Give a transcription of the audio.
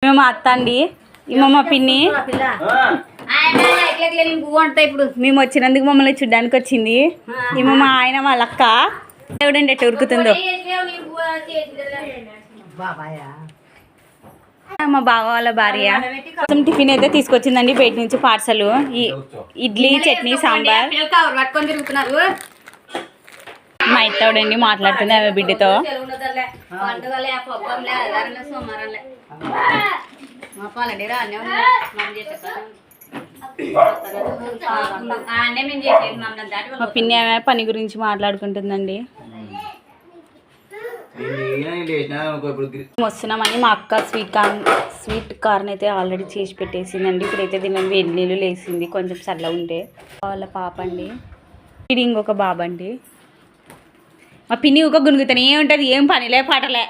మేము అత్త అండి ఇమ్మ మా పిన్ని ఇప్పుడు మేము వచ్చినందుకు మమ్మల్ని చూడ్డానికి వచ్చింది ఇమ్మ మా ఆయన వాళ్ళ అక్క ఎవడండి ఎట్టు ఉరుకుతుందో మా బావ వాళ్ళ భార్య కొంచెం టిఫిన్ అయితే తీసుకొచ్చిందండి బయట నుంచి పార్సల్ ఇడ్లీ చట్నీ సాంబార్ మా ఇత్తవుడండి మాట్లాడుతుంది ఆమె బిడ్డతో మా పిన్ని ఆమె పని గురించి మాట్లాడుకుంటుందండి వస్తున్నామని మా అక్క స్వీట్ కార్న్ అయితే ఆల్రెడీ చేసి పెట్టేసిందండి ఇప్పుడైతే దీని వేడి నీళ్ళు లేసింది కొంచెం చల్ల ఉంటే వాళ్ళ పాప అండి ఇది ఇంకొక బాబు అండి మా పిన్ని ఒక గునుగుతూనే ఉంటుంది ఏం పనిలే పాటలే